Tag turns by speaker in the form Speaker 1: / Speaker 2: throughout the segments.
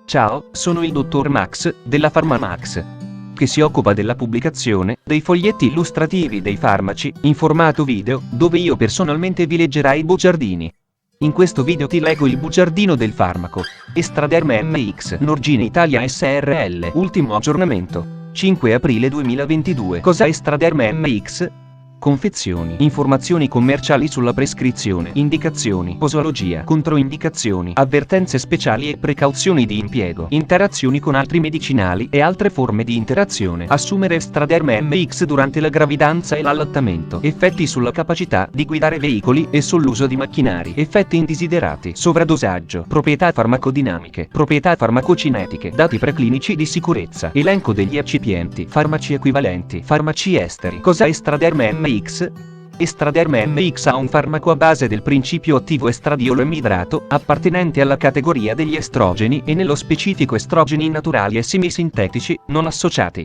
Speaker 1: Ciao, sono il dottor Max, della PharmaMax, che si occupa della pubblicazione dei foglietti illustrativi dei farmaci, in formato video, dove io personalmente vi leggerai i bugiardini. In questo video ti leggo il bugiardino del farmaco Estraderma MX Norgine Italia SRL. Ultimo aggiornamento, 5 aprile 2022. Cosa è Estraderma MX? Confezioni, informazioni commerciali sulla prescrizione, indicazioni, posologia, controindicazioni, avvertenze speciali e precauzioni di impiego, interazioni con altri medicinali e altre forme di interazione. Assumere Estraderma MX durante la gravidanza e l'allattamento. Effetti sulla capacità di guidare veicoli e sull'uso di macchinari. Effetti indesiderati. Sovradosaggio. Proprietà farmacodinamiche. Proprietà farmacocinetiche. Dati preclinici di sicurezza. Elenco degli eccipienti. Farmaci equivalenti. Farmaci esteri. Cos'è Estraderma MX? Estraderma MX ha un farmaco a base del principio attivo estradiolo emidrato, appartenente alla categoria degli estrogeni e nello specifico estrogeni naturali e semisintetici, non associati.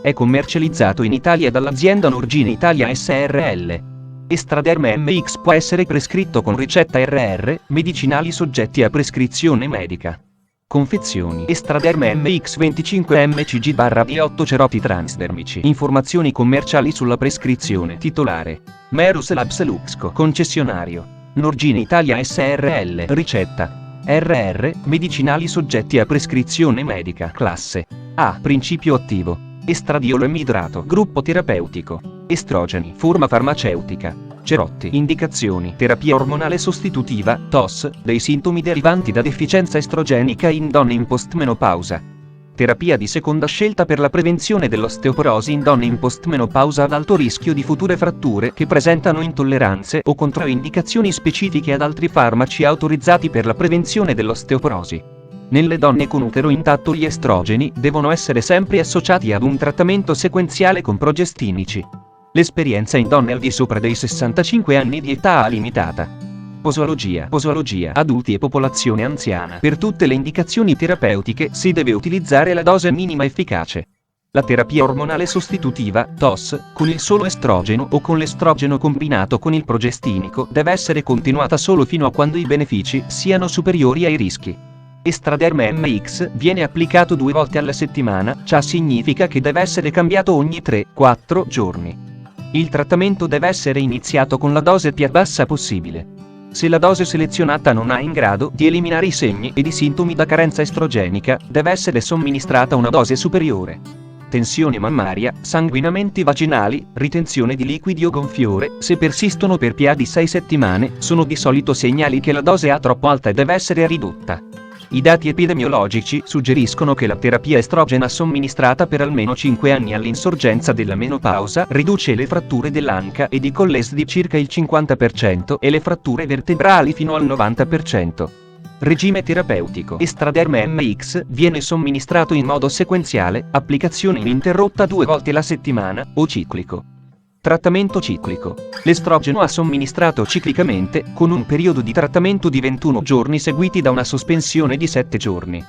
Speaker 1: È commercializzato in Italia dall'azienda Norgine Italia SRL. Estraderma MX può essere prescritto con ricetta RR, medicinali soggetti a prescrizione medica. Confezioni. Estraderma MX 25 mcg/d8 cerotti transdermici. Informazioni commerciali sulla prescrizione. Titolare: Merus Labs Luxco. Concessionario: Norgine Italia SRL. Ricetta: RR, medicinali soggetti a prescrizione medica. Classe A. Principio attivo: estradiolo emidrato. Gruppo terapeutico: estrogeni. Forma farmaceutica: cerotti. Indicazioni: terapia ormonale sostitutiva, TOS, dei sintomi derivanti da deficienza estrogenica in donne in postmenopausa. Terapia di seconda scelta per la prevenzione dell'osteoporosi in donne in postmenopausa ad alto rischio di future fratture che presentano intolleranze o controindicazioni specifiche ad altri farmaci autorizzati per la prevenzione dell'osteoporosi. Nelle donne con utero intatto gli estrogeni devono essere sempre associati ad un trattamento sequenziale con progestinici. L'esperienza in donne al di sopra dei 65 anni di età limitata. Posologia. Posologia, adulti e popolazione anziana. Per tutte le indicazioni terapeutiche si deve utilizzare la dose minima efficace. La terapia ormonale sostitutiva, TOS, con il solo estrogeno o con l'estrogeno combinato con il progestinico deve essere continuata solo fino a quando i benefici siano superiori ai rischi. Estraderma MX viene applicato 2 volte alla settimana, ciò significa che deve essere cambiato ogni 3-4 giorni. Il trattamento deve essere iniziato con la dose più bassa possibile. Se la dose selezionata non è in grado di eliminare i segni ed i sintomi da carenza estrogenica, deve essere somministrata una dose superiore. Tensione mammaria, sanguinamenti vaginali, ritenzione di liquidi o gonfiore, se persistono per più di 6 settimane, sono di solito segnali che la dose è troppo alta e deve essere ridotta. I dati epidemiologici suggeriscono che la terapia estrogena somministrata per almeno 5 anni all'insorgenza della menopausa riduce le fratture dell'anca e di Colles di circa il 50% e le fratture vertebrali fino al 90%. Regime terapeutico. Estraderma MX viene somministrato in modo sequenziale, applicazione ininterrotta 2 volte la settimana, o ciclico. Trattamento ciclico. L'estrogeno è somministrato ciclicamente, con un periodo di trattamento di 21 giorni seguiti da una sospensione di 7 giorni.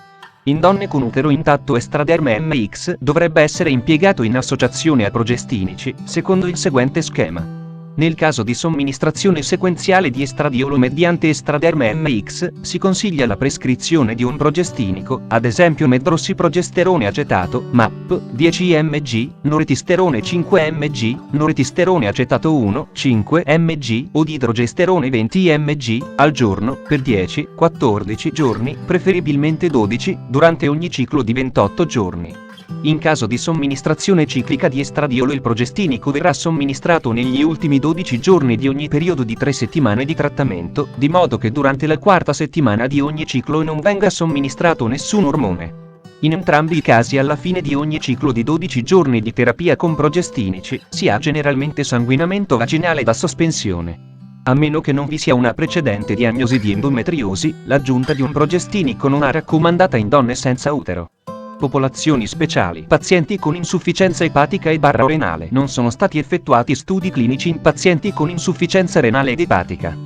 Speaker 1: In donne con utero intatto Estraderma MX dovrebbe essere impiegato in associazione a progestinici, secondo il seguente schema. Nel caso di somministrazione sequenziale di estradiolo mediante Estraderma MX, si consiglia la prescrizione di un progestinico, ad esempio medrossiprogesterone acetato, MAP, 10 mg, noretisterone 5 mg, noretisterone acetato 1, 5 mg, o didrogesterone 20 mg, al giorno, per 10-14 giorni, preferibilmente 12, durante ogni ciclo di 28 giorni. In caso di somministrazione ciclica di estradiolo il progestinico verrà somministrato negli ultimi 12 giorni di ogni periodo di 3 settimane di trattamento, di modo che durante la quarta settimana di ogni ciclo non venga somministrato nessun ormone. In entrambi i casi alla fine di ogni ciclo di 12 giorni di terapia con progestinici, si ha generalmente sanguinamento vaginale da sospensione. A meno che non vi sia una precedente diagnosi di endometriosi, l'aggiunta di un progestinico non è raccomandata in donne senza utero. Popolazioni speciali. Pazienti con insufficienza epatica e renale. Non sono stati effettuati studi clinici in pazienti con insufficienza renale ed epatica.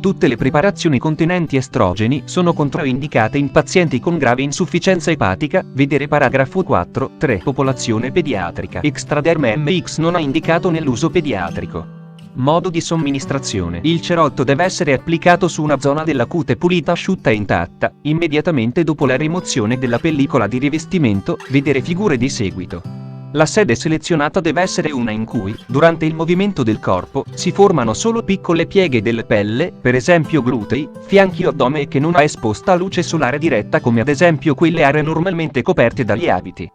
Speaker 1: Tutte le preparazioni contenenti estrogeni sono controindicate in pazienti con grave insufficienza epatica, vedere paragrafo 4.3. Popolazione pediatrica. Estraderma MX non è indicato nell'uso pediatrico. Modo di somministrazione. Il cerotto deve essere applicato su una zona della cute pulita, asciutta e intatta, immediatamente dopo la rimozione della pellicola di rivestimento, vedere figure di seguito. La sede selezionata deve essere una in cui, durante il movimento del corpo, si formano solo piccole pieghe della pelle, per esempio glutei, fianchi o addome, e che non è esposta a luce solare diretta come ad esempio quelle aree normalmente coperte dagli abiti.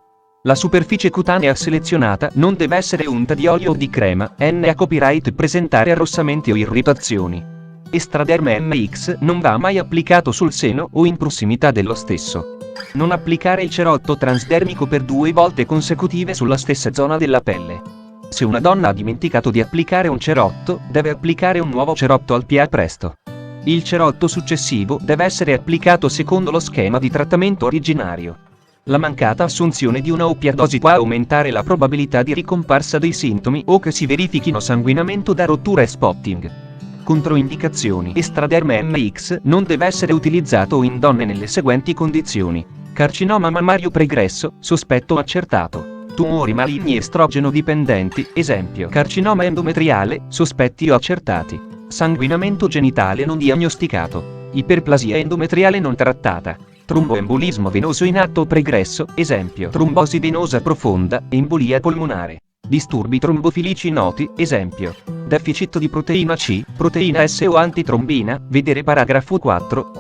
Speaker 1: La superficie cutanea selezionata non deve essere unta di olio o di crema, a copyright presentare arrossamenti o irritazioni. Estraderma MX non va mai applicato sul seno o in prossimità dello stesso. Non applicare il cerotto transdermico per 2 volte consecutive sulla stessa zona della pelle. Se una donna ha dimenticato di applicare un cerotto, deve applicare un nuovo cerotto al più presto. Il cerotto successivo deve essere applicato secondo lo schema di trattamento originario. La mancata assunzione di una opioidi può aumentare la probabilità di ricomparsa dei sintomi o che si verifichino sanguinamento da rottura e spotting. Controindicazioni. Estraderma MX non deve essere utilizzato in donne nelle seguenti condizioni: carcinoma mammario pregresso, sospetto accertato; tumori maligni estrogeno dipendenti, esempio carcinoma endometriale, sospetti o accertati; sanguinamento genitale non diagnosticato; iperplasia endometriale non trattata; tromboembolismo venoso in atto o pregresso, esempio trombosi venosa profonda, embolia polmonare; disturbi trombofilici noti, esempio deficit di proteina C, proteina S o antitrombina, vedere paragrafo 4.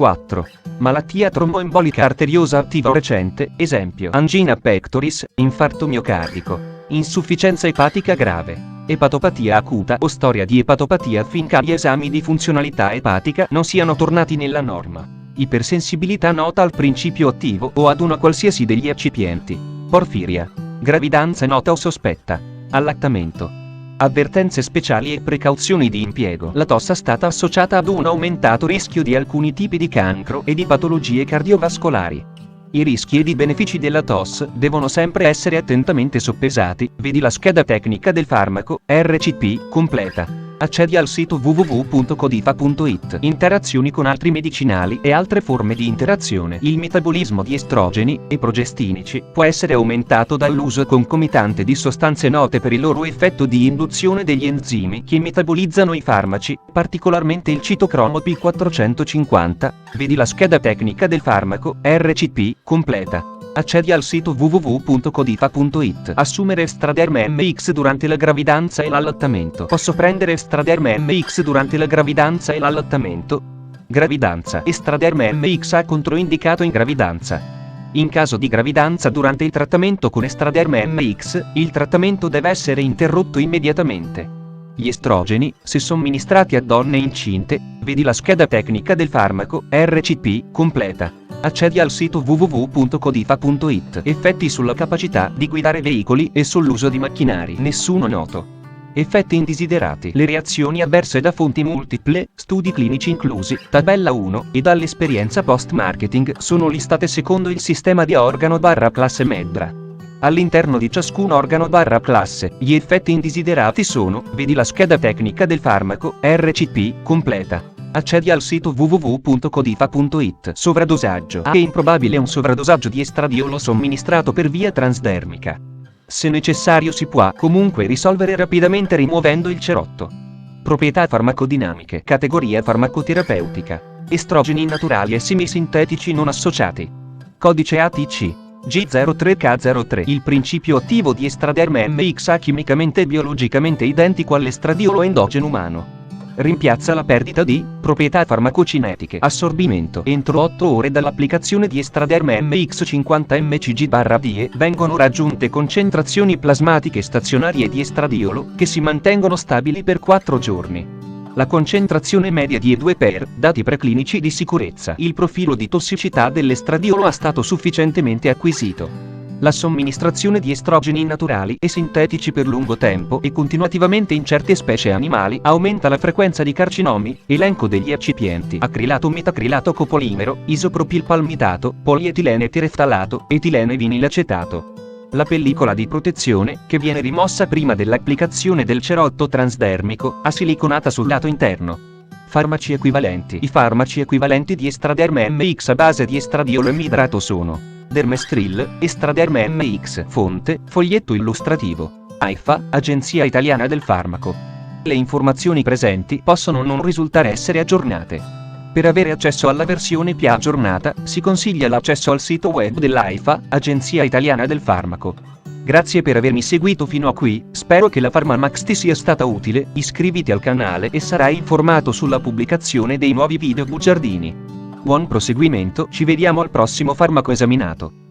Speaker 1: Malattia tromboembolica arteriosa attiva recente, esempio angina pectoris, infarto miocardico; insufficienza epatica grave; epatopatia acuta o storia di epatopatia finché gli esami di funzionalità epatica non siano tornati nella norma; ipersensibilità nota al principio attivo o ad una qualsiasi degli eccipienti; porfiria; gravidanza nota o sospetta; allattamento. Avvertenze speciali e precauzioni di impiego. La tosse è stata associata ad un aumentato rischio di alcuni tipi di cancro e di patologie cardiovascolari. I rischi ed i benefici della TOS devono sempre essere attentamente soppesati, vedi la scheda tecnica del farmaco, RCP, completa. Accedi al sito www.codifa.it. Interazioni con altri medicinali e altre forme di interazione. Il metabolismo di estrogeni e progestinici può essere aumentato dall'uso concomitante di sostanze note per il loro effetto di induzione degli enzimi che metabolizzano i farmaci, particolarmente il citocromo P450. Vedi la scheda tecnica del farmaco, RCP, completa. Accedi al sito www.codifa.it. Assumere Estraderma MX durante la gravidanza e l'allattamento. Posso prendere Estraderma MX durante la gravidanza e l'allattamento? Gravidanza. Estraderma MX è controindicato in gravidanza. In caso di gravidanza durante il trattamento con Estraderma MX, il trattamento deve essere interrotto immediatamente. Gli estrogeni, se somministrati a donne incinte, vedi la scheda tecnica del farmaco, RCP, completa. Accedi al sito www.codifa.it. Effetti sulla capacità di guidare veicoli e sull'uso di macchinari. Nessuno noto. Effetti indesiderati. Le reazioni avverse da fonti multiple, studi clinici inclusi, tabella 1, e dall'esperienza post-marketing sono listate secondo il sistema di organo/classe Meddra. All'interno di ciascun organo/classe, gli effetti indesiderati sono, vedi la scheda tecnica del farmaco, RCP, completa. Accedi al sito www.codifa.it. Sovradosaggio. È improbabile un sovradosaggio di estradiolo somministrato per via transdermica. Se necessario si può comunque risolvere rapidamente rimuovendo il cerotto. Proprietà farmacodinamiche. Categoria farmacoterapeutica. Estrogeni naturali e semisintetici non associati. Codice ATC G03K03. Il principio attivo di Estraderma MX è chimicamente e biologicamente identico all'estradiolo endogeno umano. Rimpiazza la perdita di proprietà farmacocinetiche. Assorbimento. Entro 8 ore dall'applicazione di Estraderma MX 50 mcg/die vengono raggiunte concentrazioni plasmatiche stazionarie di estradiolo che si mantengono stabili per 4 giorni. La concentrazione media di E2 per dati preclinici di sicurezza. Il profilo di tossicità dell'estradiolo è stato sufficientemente acquisito. La somministrazione di estrogeni naturali e sintetici per lungo tempo e continuativamente in certe specie animali aumenta la frequenza di carcinomi. Elenco degli eccipienti: acrilato metacrilato copolimero, isopropilpalmitato, polietilene tereftalato, etilene vinilacetato. La pellicola di protezione, che viene rimossa prima dell'applicazione del cerotto transdermico, è siliconata sul lato interno. Farmaci equivalenti. I farmaci equivalenti di Estraderma MX a base di estradiolo emidrato sono Dermestril, Estraderma MX. Fonte, foglietto illustrativo. AIFA, Agenzia Italiana del Farmaco. Le informazioni presenti possono non risultare essere aggiornate. Per avere accesso alla versione più aggiornata, si consiglia l'accesso al sito web dell'AIFA, Agenzia Italiana del Farmaco. Grazie per avermi seguito fino a qui, spero che la PharmaMax ti sia stata utile, iscriviti al canale e sarai informato sulla pubblicazione dei nuovi video bugiardini. Buon proseguimento, ci vediamo al prossimo farmaco esaminato.